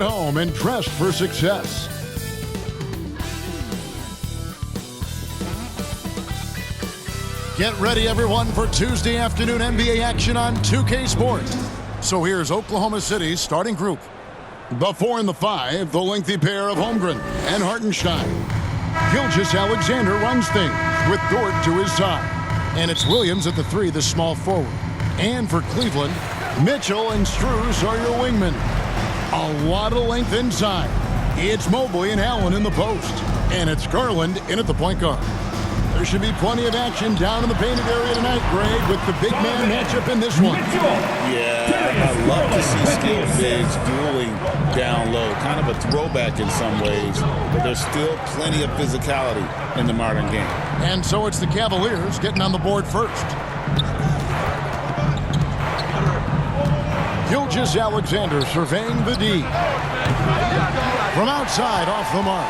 Home and dressed for success. Get ready, everyone, for Tuesday afternoon NBA action on 2K Sports. So here's Oklahoma City's starting group. The 4 and the 5, the lengthy pair of Holmgren and Hartenstein. Gilgeous-Alexander runs things with Dort to his side. And it's Williams at the 3, the small forward. And for Cleveland, Mitchell and Strus are your wingmen. A lot of length inside. It's Mobley and Allen in the post. And it's Garland in at the point guard. There should be plenty of action down in the painted area tonight, Greg, with the big man matchup in this one. Yeah, I love to see skilled bigs dueling down low. Kind of a throwback in some ways, but there's still plenty of physicality in the modern game. And so it's the Cavaliers getting on the board first. Gilgeous-Alexander surveying the D. From outside, off the mark.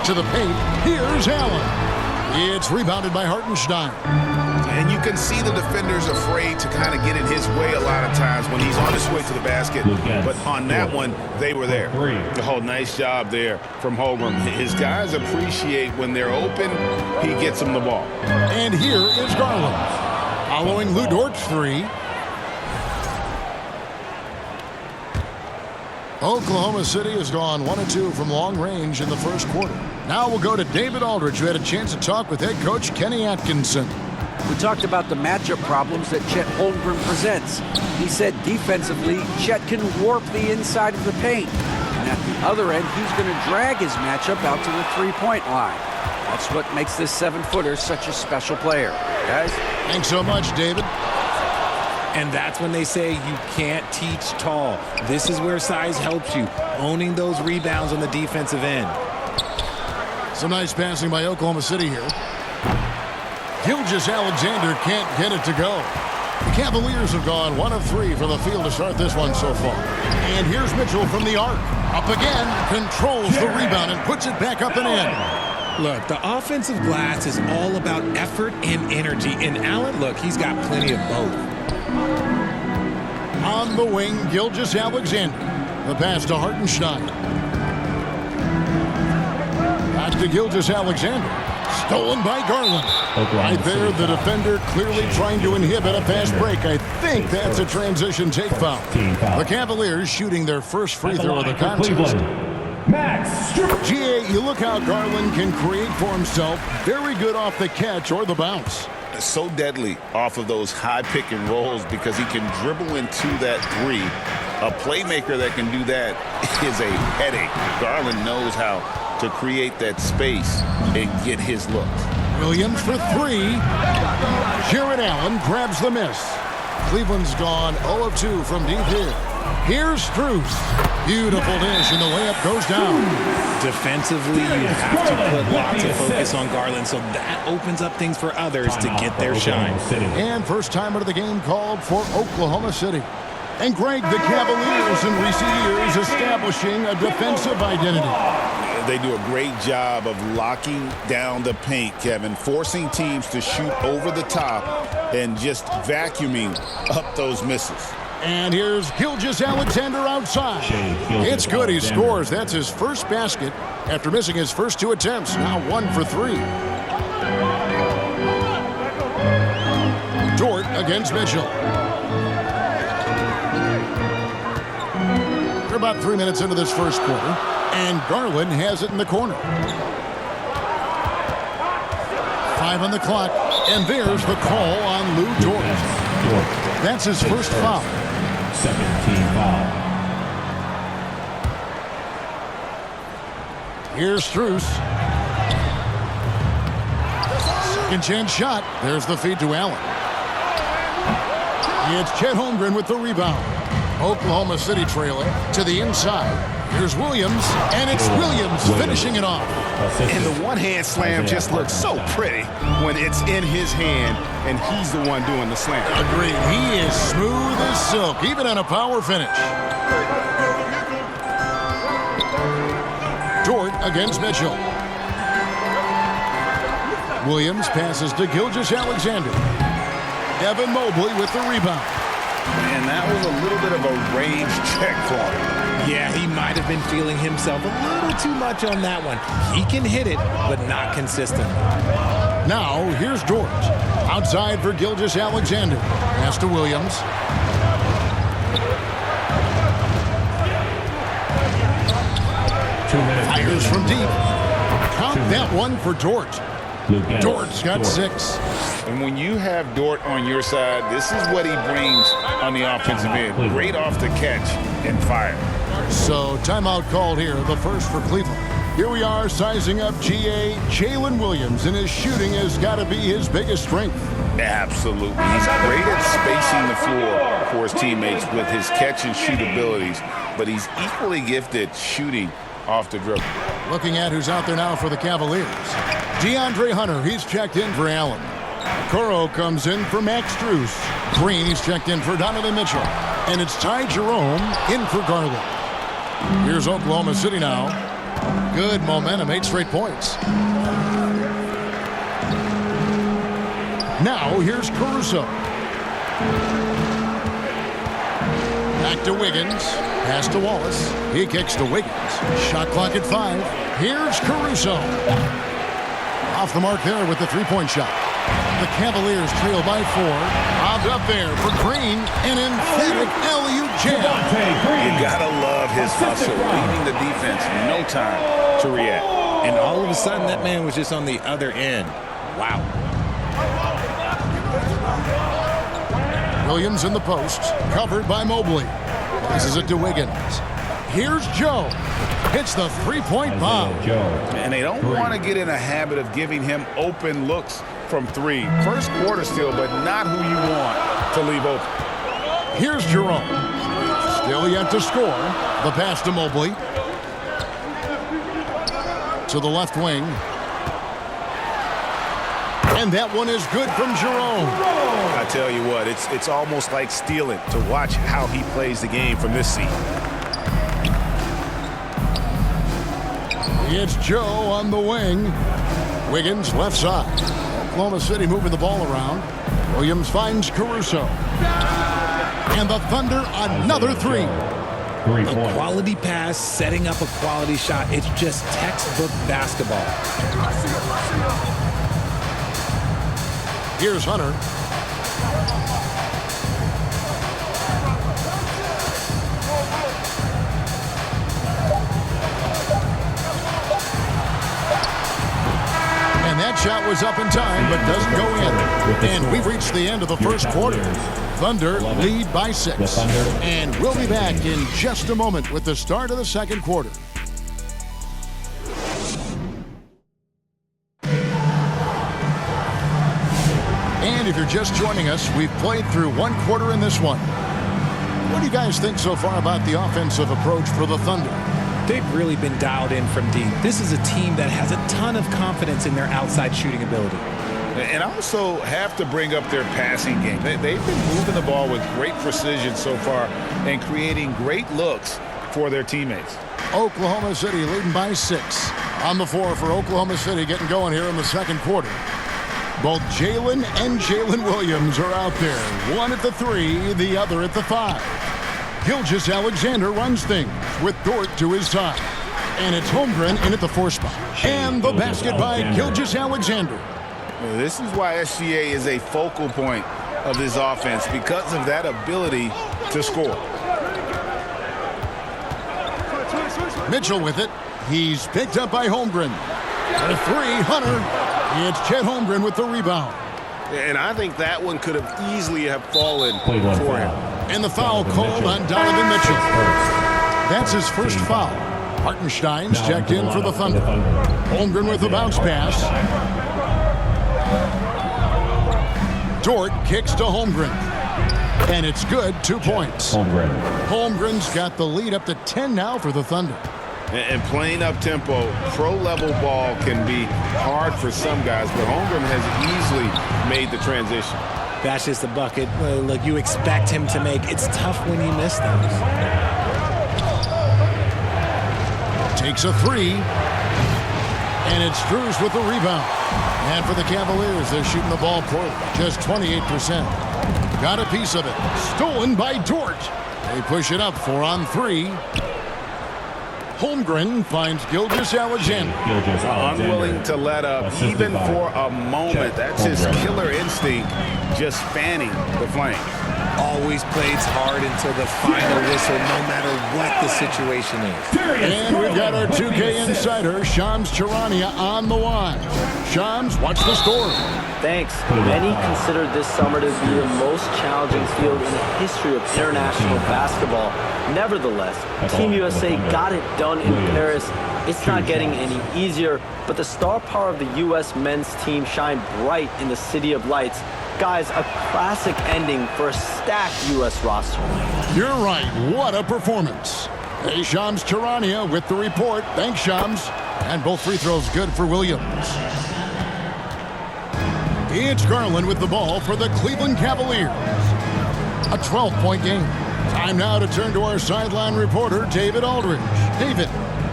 To the paint, here's Allen. It's rebounded by Hartenstein. And you can see the defender's afraid to kind of get in his way a lot of times when he's on his way to the basket. But on that one, they were there. Oh, nice job there from Holmgren. His guys appreciate when they're open, he gets them the ball. And here is Garland. Following Lou Dort's 3. Oklahoma City has gone 1-2 from long range in the first quarter. Now we'll go to David Aldridge, who had a chance to talk with head coach Kenny Atkinson. We talked about the matchup problems that Chet Holmgren presents. He said defensively, Chet can warp the inside of the paint. And at the other end, he's going to drag his matchup out to the three-point line. That's what makes this 7-footer such a special player. Guys? Thanks so much, David. And that's when they say you can't teach tall. This is where size helps you, owning those rebounds on the defensive end. Some nice passing by Oklahoma City here. Gilgeous-Alexander can't get it to go. The Cavaliers have gone 1 of 3 from the field to start this one so far. And here's Mitchell from the arc. Up again, controls the rebound and puts it back up and in. Look, the offensive glass is all about effort and energy. And Allen, look, he's got plenty of both. On the wing, Gilgeous-Alexander. The pass to Hartenstein. Back to Gilgeous-Alexander. Stolen by Garland. Right there, the defender clearly trying to inhibit a fast break. I think that's a transition take foul. The Cavaliers shooting their first free throw of the contest. GA, you look how Garland can create for himself. Very good off the catch or the bounce. So deadly off of those high pick and rolls because he can dribble into that 3. A playmaker that can do that is a headache. Garland knows how to create that space and get his look. Williams for 3. Jarrett Allen grabs the miss. Cleveland's gone 0 of 2 from deep here. Here's Strus. Beautiful dish, and the layup goes down. Defensively, you have to put lots of focus on Garland, so that opens up things for others to get their shine. And first time out of the game called for Oklahoma City. And Greg, the Cavaliers in recent years establishing a defensive identity. They do a great job of locking down the paint, Kevin, forcing teams to shoot over the top and just vacuuming up those misses. And here's Gilgeous-Alexander outside. It's good, he scores. That's his first basket after missing his first 2 attempts. Now 1 for 3. Dort against Mitchell. We're about 3 minutes into this first quarter, and Garland has it in the corner. 5 on the clock, and there's the call on Lou Dort. That's his first foul. 17 foul. Here's Strus. Second chance shot. There's the feed to Allen. It's Chet Holmgren with the rebound. Oklahoma City trailing to the inside. Here's Williams, and it's Williams finishing it off. And the one-hand slam just looks so pretty when it's in his hand and he's the one doing the slam. Agreed. He is smooth as silk, even on a power finish. Dort against Mitchell. Williams passes to Gilgeous-Alexander. Evan Mobley with the rebound. And that was a little bit of a range check for him. Yeah, he might have been feeling himself a little too much on that one. He can hit it, but not consistently. Now, here's Dort. Outside for Gilgeous-Alexander. Pass to Williams. Fires from deep. Count that one for Dort. Dort's got 6. And when you have Dort on your side, this is what he brings on the offensive end. Great off the catch and fire. So timeout called here, the first for Cleveland. Here we are sizing up GA Jalen Williams, and his shooting has got to be his biggest strength. Absolutely. He's great at spacing the floor for his teammates with his catch and shoot abilities, but he's equally gifted shooting off the dribble. Looking at who's out there now for the Cavaliers. DeAndre Hunter, he's checked in for Allen. Okoro comes in for Max Strus. Green, he's checked in for Donovan Mitchell. And it's Ty Jerome in for Garland. Here's Oklahoma City now. Good momentum, 8 straight points. Now here's Caruso. Back to Wiggins. Pass to Wallace. He kicks to Wiggins. Shot clock at 5. Here's Caruso. Off the mark there with the three-point shot. The Cavaliers trail by 4. Bobbed up there for Green. An emphatic alley-oop jam. You gotta love his hustle, leaving the defense no time to react. And all of a sudden, that man was just on the other end. Wow. Williams in the post, covered by Mobley. Passes it to Wiggins. Here's Joe. Hits the three-point bomb. And they don't want to get in a habit of giving him open looks from 3. First quarter still, but not who you want to leave open. Here's Jerome. Still yet to score. The pass to Mobley. To the left wing. And that one is good from Jerome. I tell you what, it's almost like stealing to watch how he plays the game from this seat. It's Joe on the wing. Wiggins left side. Oklahoma City moving the ball around. Williams finds Caruso. And the Thunder another 3. A quality pass, setting up a quality shot. It's just textbook basketball. Here's Hunter. And that shot was up in time, but doesn't go in. And we've reached the end of the first quarter. Thunder lead by 6. And we'll be back in just a moment with the start of the second quarter. And if you're just joining us, we've played through 1 quarter in this one. What do you guys think so far about the offensive approach for the Thunder? They've really been dialed in from deep. This is a team that has a ton of confidence in their outside shooting ability. And also have to bring up their passing game. They've been moving the ball with great precision so far and creating great looks for their teammates. Oklahoma City leading by 6. On the floor for Oklahoma City getting going here in the second quarter. Both Jalen and Jalen Williams are out there. One at the 3, the other at the 5. Gilgeous-Alexander runs things with Dort to his side. And it's Holmgren in at the 4 spot. And the basket by Gilgeous-Alexander. This is why SGA is a focal point of this offense, because of that ability to score. Mitchell with it. He's picked up by Holmgren. The 3, Hunter. It's Chet Holmgren with the rebound. And I think that one could have easily have fallen for him. And the foul called on Donovan Mitchell. That's his first foul. Hartenstein's checked in for the Thunder. Holmgren with the bounce pass. Dort kicks to Holmgren. And it's good, 2 points. Holmgren's got the lead up to 10 now for the Thunder. And playing up-tempo, pro-level ball can be hard for some guys, but Holmgren has easily made the transition. That's just the bucket. Look, you expect him to make. It's tough when you miss those. Takes a 3. And it's Strus with the rebound. And for the Cavaliers, they're shooting the ball poorly, just 28%. got a piece of it. Stolen by Dort. They push it up 4-on-3. Holmgren finds Gilgeous-Alexander. Unwilling to let up even for a moment. That's his killer instinct, just fanning the flank. Always plays hard until the final whistle, no matter what the situation is. And we've got our 2K insider, Shams Charania, on the line. Shams, what's the story? Thanks. Many consider this summer to be the most challenging field in the history of international basketball. Nevertheless, Team USA got it done in Paris. It's not getting any easier, but the star power of the U.S. men's team shined bright in the City of Lights. Guys, a classic ending for a stacked U.S. roster. You're right. What a performance. Hey, Shams Charania with the report. Thanks, Shams. And both free throws good for Williams. It's Garland with the ball for the Cleveland Cavaliers. A 12-point game. Time now to turn to our sideline reporter, David Aldridge. David.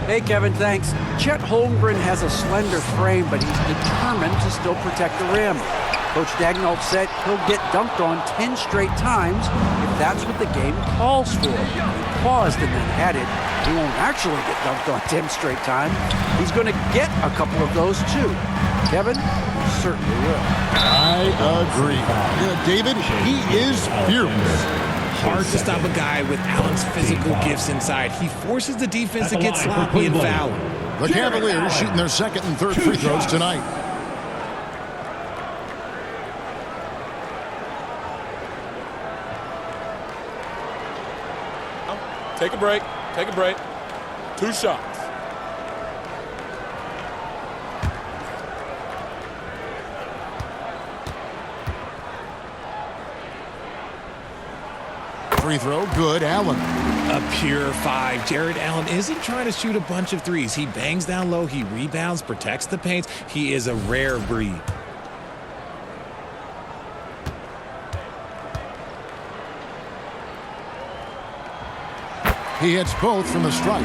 Hey, Kevin, thanks. Chet Holmgren has a slender frame, but he's determined to still protect the rim. Coach Daigneault said he'll get dunked on 10 straight times if that's what the game calls for. He paused and then added, he won't actually get dunked on 10 straight times. He's going to get a couple of those, too. Kevin, he certainly will. I agree. David, he is fierce. Hard to stop a guy with Allen's physical gifts inside. He forces the defense to get sloppy and foul. The Cavaliers shooting their second and third free throws tonight. Take a break. Take a break. 2 shots. Free throw, good. Allen. A pure 5. Jared Allen isn't trying to shoot a bunch of threes. He bangs down low, he rebounds, protects the paint. He is a rare breed. He hits both from the stripe.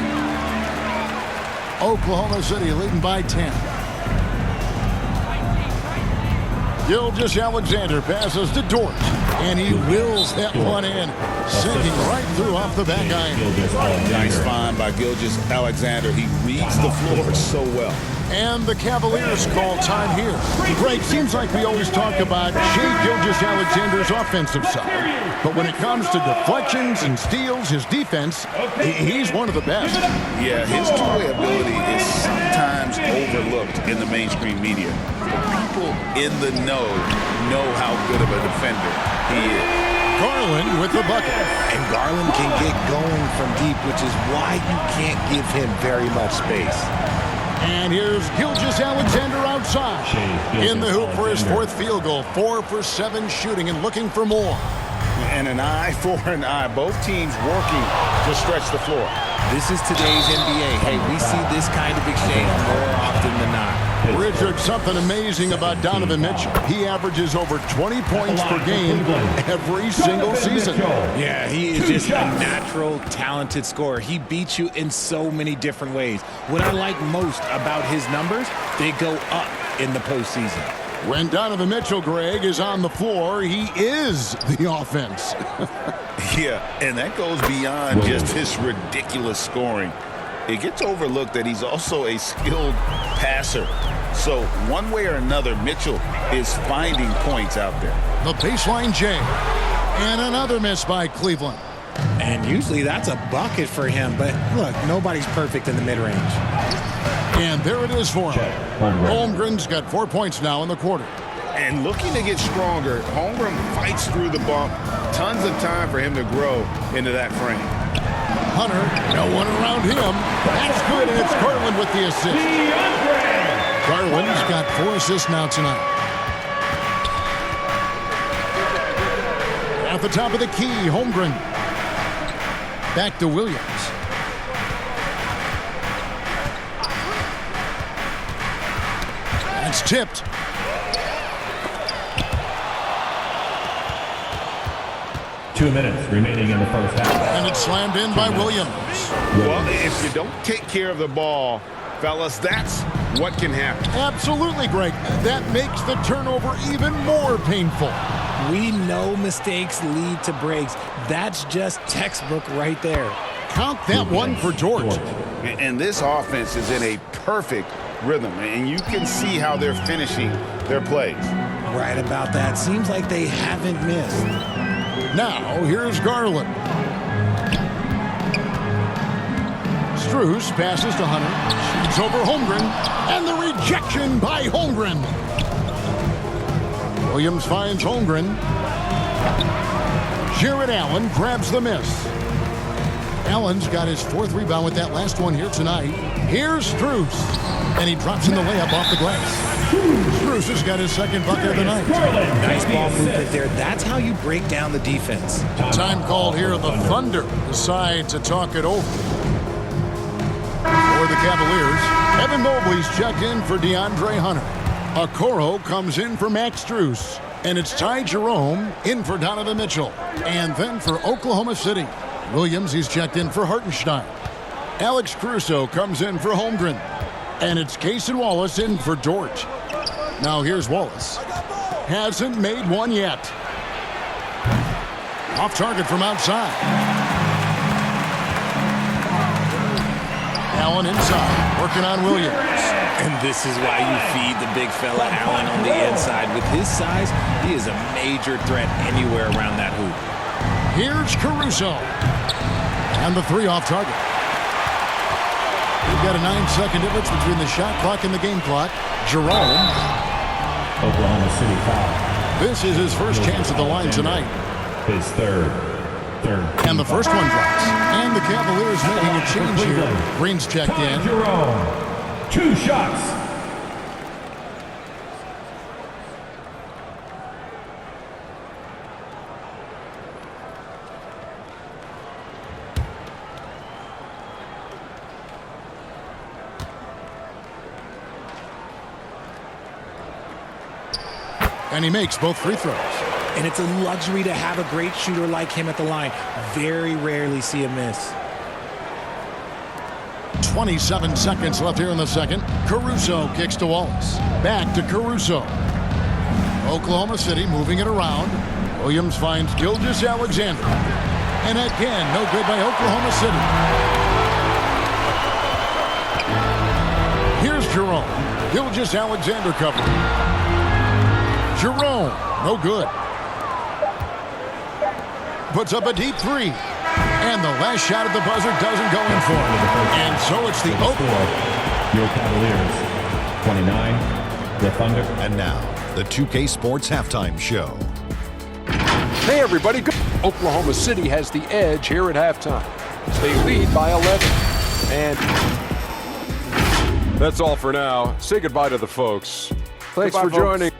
Oklahoma City leading by 10. Gilgeous-Alexander passes to Dort, and he wills that one in, sinking right through off the back iron. Nice find by Gilgeous-Alexander. He reads the floor so well. And the Cavaliers call time here. Greg, seems like we always talk about Shai Gilgeous-Alexander's offensive side. But when it comes to deflections and steals, his defense, he's one of the best. Yeah, his two-way ability is sometimes overlooked in the mainstream media. People in the know how good of a defender he is. Garland with the bucket. And Garland can get going from deep, which is why you can't give him very much space. And here's Gilgeous-Alexander outside. In the hoop for his fourth field goal. 4 for 7 shooting and looking for more. And an eye for an eye. Both teams working to stretch the floor. This is today's NBA. Hey, we see this kind of exchange more often than not. Richard, something amazing about Donovan Mitchell. He averages over 20 points per game every single season. Yeah, he is just a natural, talented scorer. He beats you in so many different ways. What I like most about his numbers, they go up in the postseason. When Donovan Mitchell, Greg, is on the floor, he is the offense. Yeah, and that goes beyond just his ridiculous scoring. It gets overlooked that he's also a skilled passer. So one way or another, Mitchell is finding points out there. The baseline J. And another miss by Cleveland. And usually that's a bucket for him. But look, nobody's perfect in the mid-range. And there it is for him. Holmgren's got 4 points now in the quarter. And looking to get stronger, Holmgren fights through the bump. Tons of time for him to grow into that frame. Hunter, no one around him. That's good, and it's Garland with the assist. Garland's got 4 assists now tonight. At the top of the key, Holmgren. Back to Williams. That's tipped. Two minutes remaining in the first half. And it's slammed in by Williams. Well, if you don't take care of the ball, fellas, that's what can happen. Absolutely, Greg. That makes the turnover even more painful. We know mistakes lead to breaks. That's just textbook right there. Count that one for George. And this offense is in a perfect rhythm, and you can see how they're finishing their plays. Right about that. Seems like they haven't missed. Now, here's Garland. Strus passes to Hunter. Shoots over Holmgren. And the rejection by Holmgren. Williams finds Holmgren. Jared Allen grabs the miss. Allen's got his 4th rebound with that last one here tonight. Here's Strus. And he drops in the layup off the glass. Strus has got his 2nd bucket of the night. Nice ball movement there. That's how you break down the defense. Time called here. The Thunder decide to talk it over. For the Cavaliers, Evan Mobley's checked in for DeAndre Hunter. Okoro comes in for Max Strus. And it's Ty Jerome in for Donovan Mitchell. And then for Oklahoma City, Williams, he's checked in for Hartenstein. Alex Caruso comes in for Holmgren. And it's Cason Wallace in for Dort. Now here's Wallace. Hasn't made one yet. Off target from outside. Allen inside, working on Williams. And this is why you feed the big fella Allen on the inside. With his size, he is a major threat anywhere around that hoop. Here's Caruso. And the 3 off target. We've got a 9-second difference between the shot clock and the game clock. Jerome. Oklahoma City foul. This is his first chance at the line tonight. His third. And the first one drops. And the Cavaliers making a change here. Green's checked in. Jerome. 2 shots. And he makes both free throws. And it's a luxury to have a great shooter like him at the line. Very rarely see a miss. 27 seconds left here in the second. Caruso kicks to Wallace. Back to Caruso. Oklahoma City moving it around. Williams finds Gilgeous-Alexander. And again, no good by Oklahoma City. Here's Jerome. Gilgeous-Alexander covering. Jerome, no good. Puts up a deep 3. And the last shot at the buzzer doesn't go in for it. And so it's the Oklahoma. Your Cavaliers, 29, the Thunder. And now, the 2K Sports Halftime Show. Hey, everybody. Oklahoma City has the edge here at halftime. They lead by 11. And that's all for now. Say goodbye to the folks. Thanks for joining.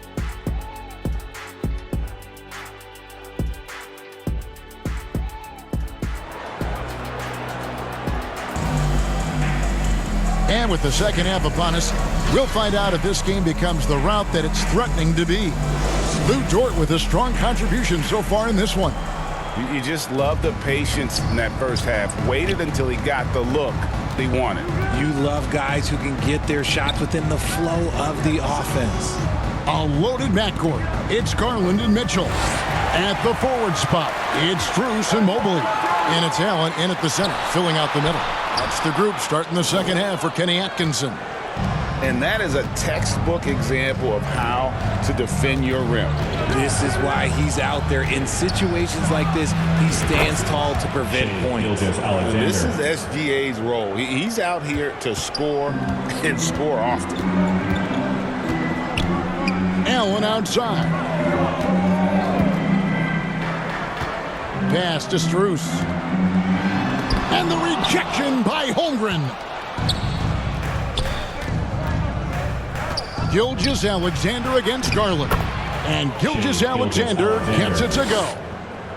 And with the second half upon us, we'll find out if this game becomes the route that it's threatening to be. Lou Dort with a strong contribution so far in this one. You just love the patience in that first half. Waited until he got the look he wanted. You love guys who can get their shots within the flow of the offense. A loaded backcourt. It's Garland and Mitchell. At the forward spot, it's Strus and Mobley. And it's Allen in at the center, filling out the middle. That's the group starting the second half for Kenny Atkinson. And that is a textbook example of how to defend your rim. This is why he's out there. In situations like this, he stands tall to prevent points. This is SGA's role. He's out here to score and score often. Allen outside. Pass to Strus. And the rejection by Holmgren. Gilgeous-Alexander against Garland. And Gilgeous-Alexander gets it to go.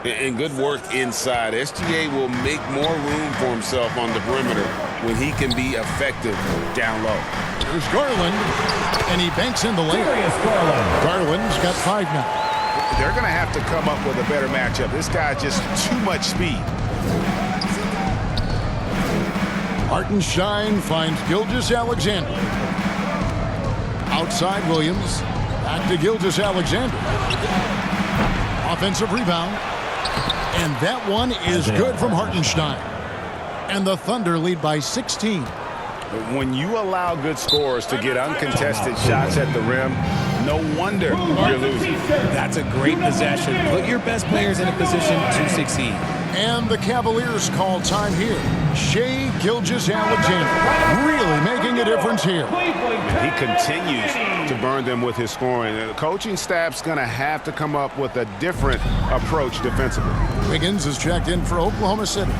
And good work inside. SGA will make more room for himself on the perimeter when he can be effective down low. There's Garland, and he banks in the lane. Garland's got 5 now. They're going to have to come up with a better matchup. This guy's just too much speed. Hartenstein finds Gilgeous-Alexander. Outside Williams. Back to Gilgeous-Alexander. Offensive rebound. And that one is good from Hartenstein. And the Thunder lead by 16. When you allow good scorers to get uncontested shots at the rim, no wonder you're losing. That's a great possession. Put your best players in a position to succeed. And the Cavaliers call time here. Shai Gilgeous-Alexander really making a difference here. He continues to burn them with his scoring. And the coaching staff's going to have to come up with a different approach defensively. Wiggins is checked in for Oklahoma City.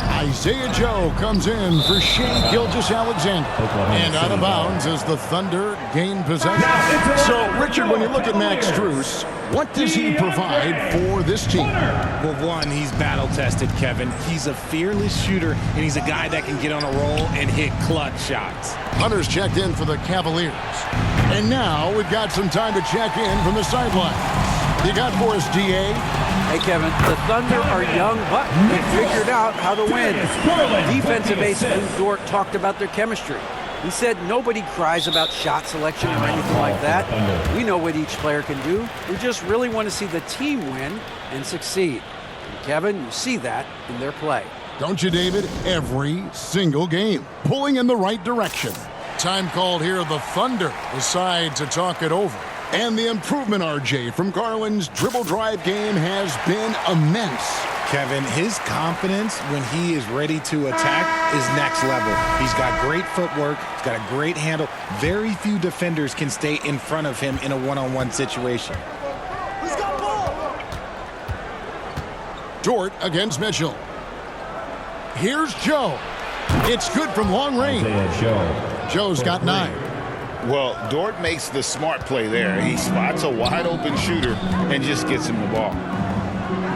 Isaiah Joe comes in for Shai Gilgeous-Alexander. And out of bounds as the Thunder gain possession. So, Richard, when you look at Max Strus, what does he provide for this team? Well, one, he's battle-tested, Kevin. He's a fearless shooter, and he's a guy that can get on a roll and hit clutch shots. Hunter's checked in for the Cavaliers. And now we've got some time to check in from the sideline. You got for us, D.A.? Hey, Kevin, the Thunder are young, but they figured out how to win. Defensive ace Lou Dort talked about their chemistry. He said nobody cries about shot selection or anything like that. We know what each player can do. We just really want to see the team win and succeed. And Kevin, you see that in their play. Don't you, David? Every single game, pulling in the right direction. Time called here. The Thunder decide to talk it over. And the improvement, RJ, from Garland's dribble drive game has been immense. Kevin, his confidence when he is ready to attack is next level. He's got great footwork. He's got a great handle. Very few defenders can stay in front of him in a one-on-one situation. Who's got ball? Dort against Mitchell. Here's Joe. It's good from long range. Joe's got 9. Well, Dort makes the smart play there. He spots a wide-open shooter and just gets him the ball.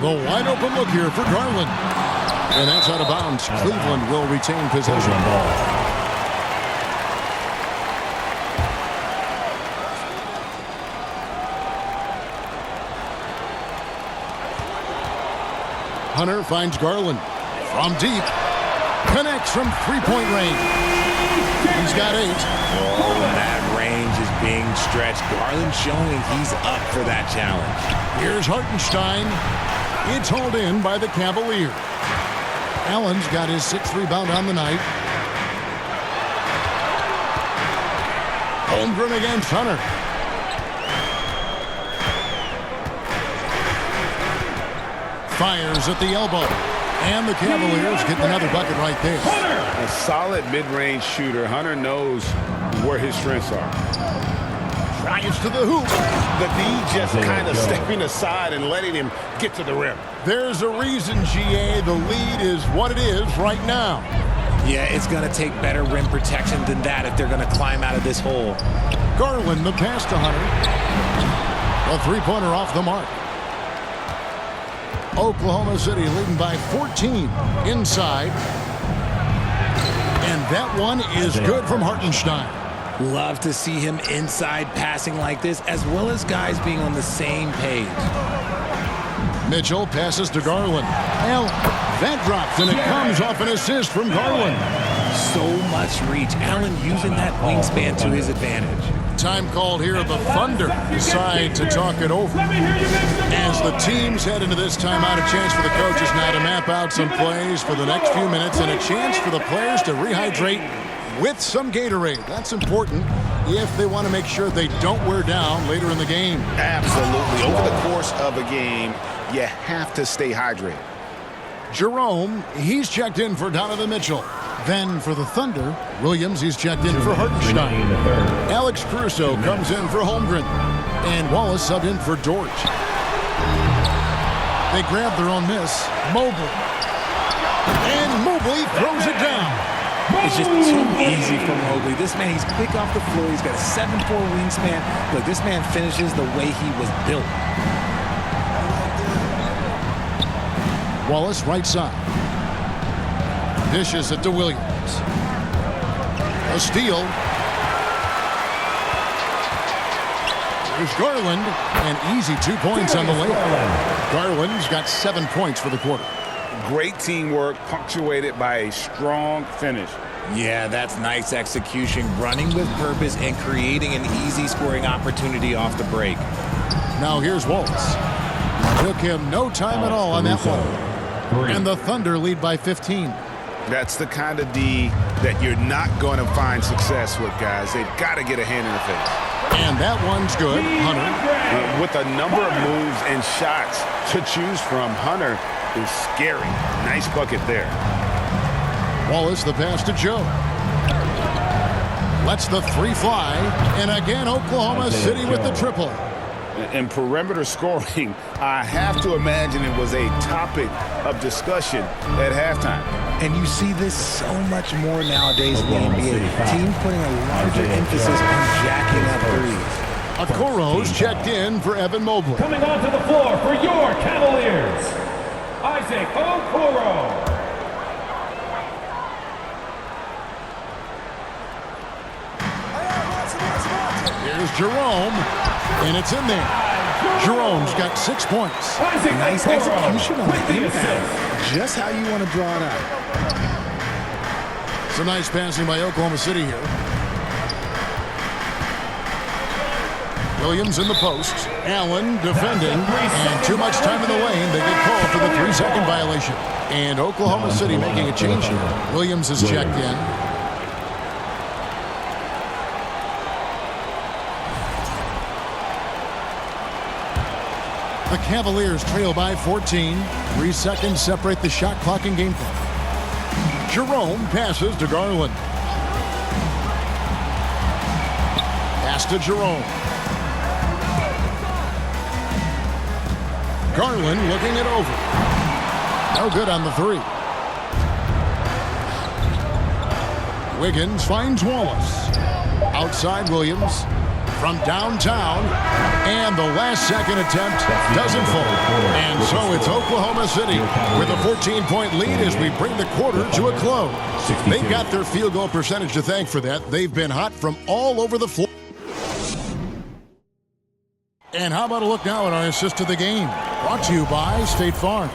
The wide-open look here for Garland. And that's out of bounds. Cleveland will retain possession. Hunter finds Garland. From deep. Connects from three-point range. He's got 8. Oh, that range is being stretched. Garland showing he's up for that challenge. Here's Hartenstein. It's hauled in by the Cavaliers. Allen's got his 6th rebound on the night. Holmgren against Hunter. Fires at the elbow. And the Cavaliers get another bucket right there. A solid mid-range shooter. Hunter knows where his strengths are. Drives to the hoop. The D just kind of stepping aside and letting him get to the rim. There's a reason, GA, the lead is what it is right now. Yeah, it's going to take better rim protection than that if they're going to climb out of this hole. Garland, the pass to Hunter. A three-pointer off the mark. Oklahoma City leading by 14 inside. And that one is good from Hartenstein. Love to see him inside passing like this, as well as guys being on the same page. Mitchell passes to Garland. Well, that drops, and it comes off an assist from Garland. So much reach. Allen using that wingspan to his advantage. Time called here. The Thunder decide to talk it over. As the teams head into this timeout, a chance for the coaches now to map out some plays for the next few minutes and a chance for the players to rehydrate with some Gatorade. That's important if they want to make sure they don't wear down later in the game. Absolutely. Over the course of a game, you have to stay hydrated. Jerome, he's checked in for Donovan Mitchell. Then for the Thunder, Williams, he's checked in for Hartenstein. Alex Caruso comes in for Holmgren. And Wallace subbed in for Dort. They grab their own miss. Mobley. And Mobley throws it down. It's just too easy for Mobley. This man, he's quick off the floor. He's got a 7'4" wingspan. Look, this man finishes the way he was built. Wallace, right side. Dishes it to Williams. A steal. There's Garland. And easy 2 points on the layup. Garland's got 7 points for the quarter. Great teamwork, punctuated by a strong finish. Yeah, that's nice execution, running with purpose and creating an easy scoring opportunity off the break. Now here's Wallace. Took him no time at all on that one. And the Thunder lead by 15. That's the kind of D that you're not going to find success with, guys. They've got to get a hand in the face. And that one's good. Hunter. With a number of moves and shots to choose from, Hunter is scary. Nice bucket there. Wallace, the pass to Joe. Lets the three fly. And again, Oklahoma City with the triple. And perimeter scoring, I have to imagine it was a topic of discussion at halftime. And you see this so much more nowadays in the NBA. Teams putting a larger emphasis on jacking up threes. Okoro's checked in for Evan Mobley. Coming onto the floor for your Cavaliers, Isaac Okoro. Here's Jerome, and it's in there. Jerome's got 6 points. Nice execution on the impact. Just how you want to draw it out. Some nice passing by Oklahoma City here. Williams in the post. Allen defending, and too much time in the lane. They get called for the 3-second violation. And Oklahoma City making a change here. Williams is checked in. The Cavaliers trail by 14. 3 seconds separate the shot clock and game clock. Jerome passes to Garland. Pass to Jerome. Garland looking it over. No good on the three. Wiggins finds Wallace. Outside Williams. From downtown, and the last second attempt doesn't fall. And so it's Oklahoma City with a 14-point lead as we bring the quarter to a close. They've got their field goal percentage to thank for that. They've been hot from all over the floor. And how about a look now at our assist to the game? Brought to you by State Farm.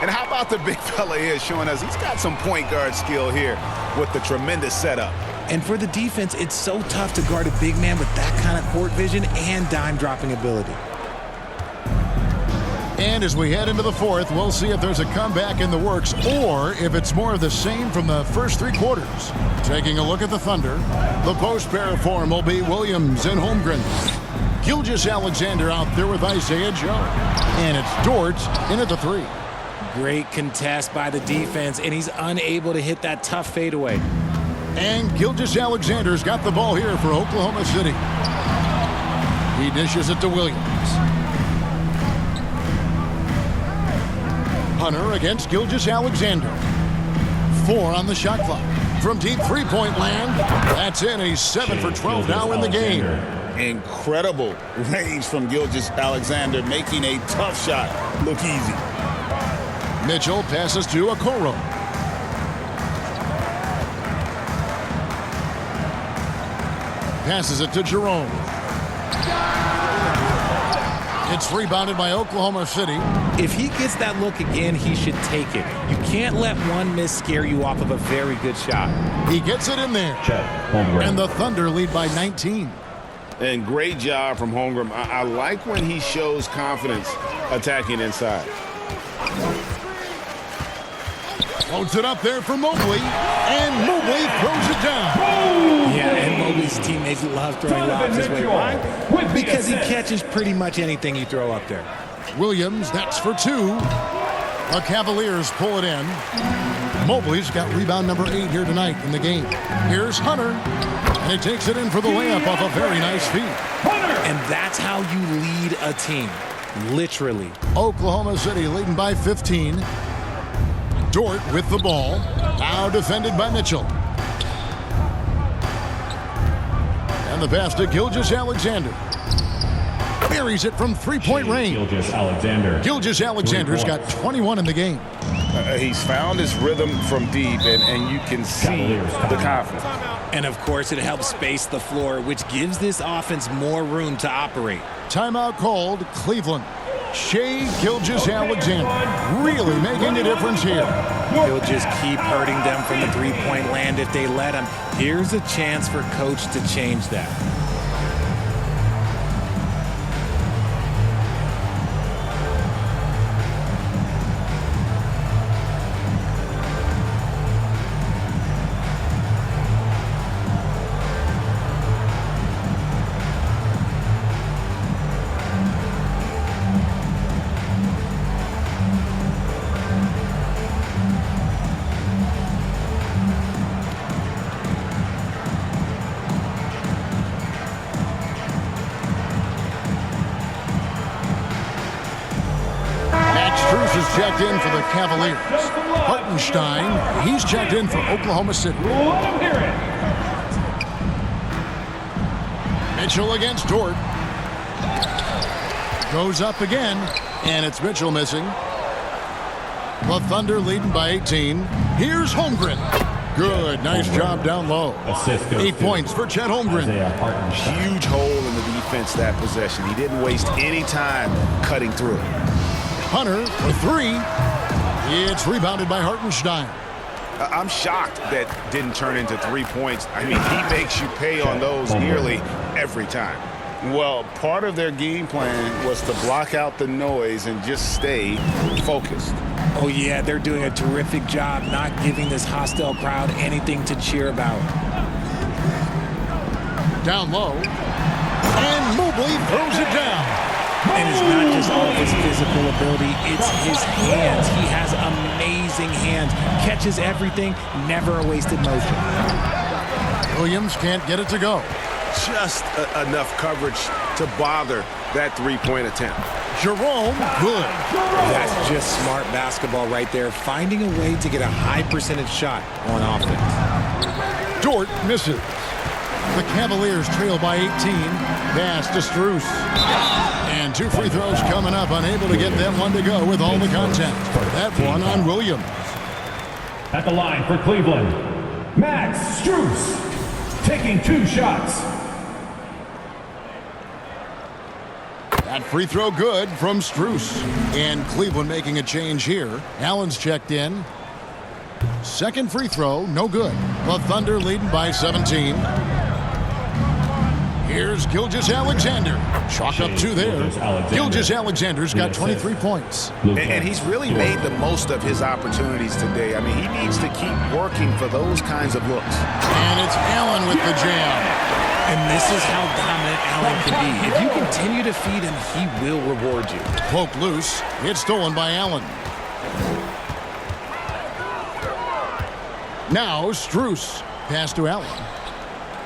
And how about the big fella here showing us he's got some point guard skill here with the tremendous setup. And for the defense, it's so tough to guard a big man with that kind of court vision and dime-dropping ability. And as we head into the fourth, we'll see if there's a comeback in the works or if it's more of the same from the first 3 quarters. Taking a look at the Thunder, the post pair form will be Williams and Holmgren. Gilgeous-Alexander out there with Isaiah Joe. And it's Dort in at the 3. Great contest by the defense, and he's unable to hit that tough fadeaway. And Gilgeous-Alexander's got the ball here for Oklahoma City. He dishes it to Williams. Hunter against Gilgeous-Alexander. 4 on the shot clock. From deep three-point land, that's in. He's 7 for 12 now in the game. Incredible range from Gilgeous-Alexander, making a tough shot look easy. Mitchell passes to Okoro. Passes it to Jerome. It's rebounded by Oklahoma City. If he gets that look again, he should take it. You can't let one miss scare you off of a very good shot. He gets it in there. And the Thunder lead by 19. And great job from Holmgren. I like when he shows confidence attacking inside. Floats it up there for Mobley, and Mobley throws it down. Yeah, and Mobley's teammates love throwing lobs his way. Why? Because he catches pretty much anything you throw up there. Williams, that's for 2. The Cavaliers pull it in. Mobley's got rebound number 8 here tonight in the game. Here's Hunter, and he takes it in for the layup off a very nice feed. And that's how you lead a team, literally. Oklahoma City leading by 15. Dort with the ball, now defended by Mitchell. And the pass to Gilgeous-Alexander. Buries it from three-point range. Gilgeous-Alexander's got 21 in the game. He's found his rhythm from deep, and you can see the confidence. And, of course, it helps space the floor, which gives this offense more room to operate. Timeout called, Cleveland. Shai Gilgeous-Alexander really making a difference here. He'll just keep hurting them from the three-point land if they let him. Here's a chance for coach to change that. checked in for the Cavaliers. Hartenstein, he's checked in for Oklahoma City. Let him hear it. Mitchell against Dort. Goes up again, and it's Mitchell missing. The Thunder leading by 18. Here's Holmgren. Good, nice job down low. 8 points for Chet Holmgren. Huge hole in the defense that possession. He didn't waste any time cutting through. Hunter for 3. It's rebounded by Hartenstein. I'm shocked that didn't turn into 3 points. I mean, he makes you pay on those nearly every time. Well, part of their game plan was to block out the noise and just stay focused. Oh, yeah, they're doing a terrific job not giving this hostile crowd anything to cheer about. Down low. And Mobley throws it down. And it's not just all of his physical ability, it's his hands. He has amazing hands. Catches everything, never a wasted motion. Williams can't get it to go. Just enough coverage to bother that three-point attempt. Jerome, good. That's just smart basketball right there, finding a way to get a high percentage shot on offense. Dort misses. The Cavaliers trail by 18. Pass to Strus. And 2 free throws coming up, unable to get that one to go with all the contact. That one on Williams. At the line for Cleveland, Max Strus, taking 2 shots. That free throw good from Strus. And Cleveland making a change here. Allen's checked in. Second free throw, no good. The Thunder leading by 17. Here's Gilgeous-Alexander. Chalk up 2 there. Gilgeous-Alexander's got 23 points. And he's really made the most of his opportunities today. I mean, he needs to keep working for those kinds of looks. And it's Allen with the jam. And this is how dominant Allen can be. If you continue to feed him, he will reward you. Poke loose. It's stolen by Allen. Now Strus. Pass to Allen.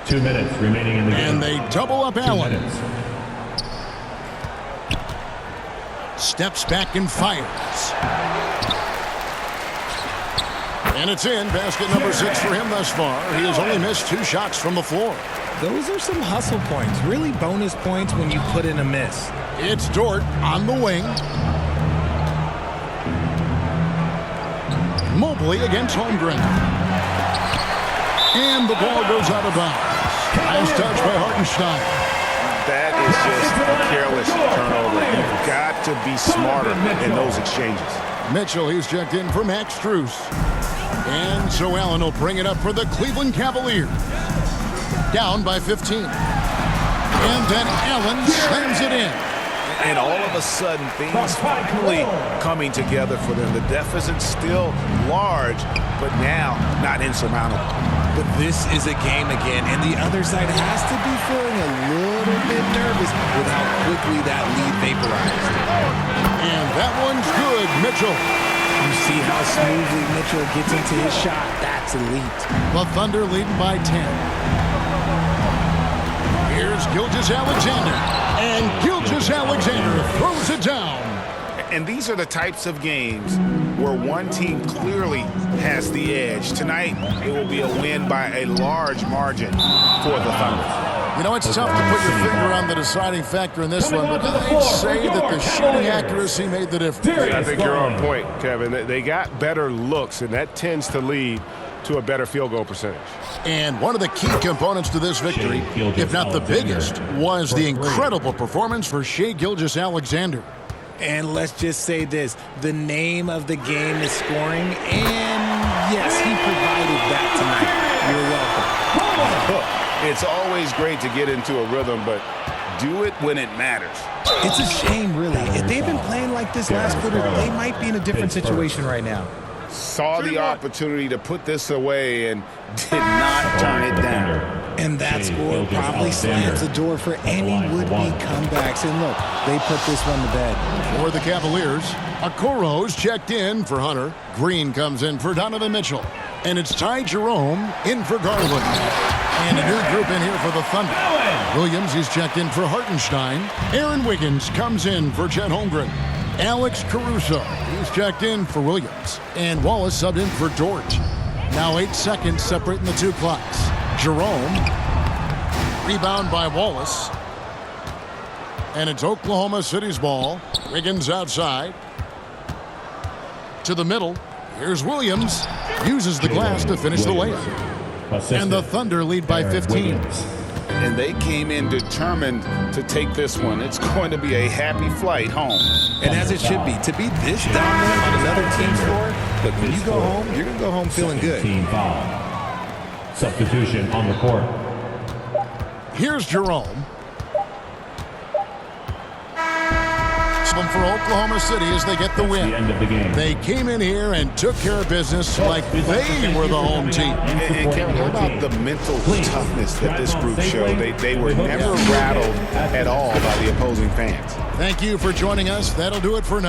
2 minutes remaining in the game. And they double up Allen. 2 minutes. Steps back and fires. And it's in. Basket number 6 for him thus far. He has only missed 2 shots from the floor. Those are some hustle points. Really bonus points when you put in a miss. It's Dort on the wing. Mobley against Holmgren. And the ball goes out of bounds. Nice touch by Hartenstein. That is just a careless turnover. You've got to be smarter in those exchanges. Mitchell, he's checked in for Max Strus. And so Allen will bring it up for the Cleveland Cavaliers. Down by 15. And then Allen slams it in. And all of a sudden, things finally coming together for them. The deficit's still large, but now not insurmountable. But this is a game again, and the other side has to be feeling a little bit nervous with how quickly that lead vaporized. And that one's good, Mitchell. You see how smoothly Mitchell gets into his shot. That's elite. The Thunder leading by 10. Here's Gilgeous-Alexander. And Gilgeous-Alexander throws it down. And these are the types of games where one team clearly has the edge. Tonight, it will be a win by a large margin for the Thunder. You know, it's tough to put your finger on the deciding factor in this one, but I'd say that the shooting accuracy made the difference. I think you're on point, Kevin. They got better looks, and that tends to lead to a better field goal percentage. And one of the key components to this victory, if not the biggest, was the incredible performance for Shai Gilgeous-Alexander. And let's just say this, the name of the game is scoring, and yes, he provided that tonight. You're welcome. It's always great to get into a rhythm, but do it when it matters. It's a shame, really. If they've been playing like this last quarter, they might be in a different situation right now. Saw the opportunity to put this away and did not turn it down. And that score probably slams the door for any would-be comebacks. And look, they put this one to bed. For the Cavaliers, Okoro's checked in for Hunter. Green comes in for Donovan Mitchell. And it's Ty Jerome in for Garland. And a new group in here for the Thunder. Williams is checked in for Hartenstein. Aaron Wiggins comes in for Chet Holmgren. Alex Caruso. He's checked in for Williams. And Wallace subbed in for George. Now 8 seconds separating the two clocks. Jerome. Rebound by Wallace. And it's Oklahoma City's ball. Wiggins outside. To the middle. Here's Williams. Uses the glass to finish the layup. And the Thunder lead by 15. And they came in determined to take this one. It's going to be a happy flight home. And as it should be. To be this dominant on another team's floor, but when you go home, you're going to go home feeling good. Team foul. Substitution on the court. Here's Jerome. For Oklahoma City as they get the win. The end of the game. They came in here and took care of business like they were the home team. And Kevin, how about the mental toughness that this group showed? They were never rattled at all by the opposing fans. Thank you for joining us. That'll do it for now.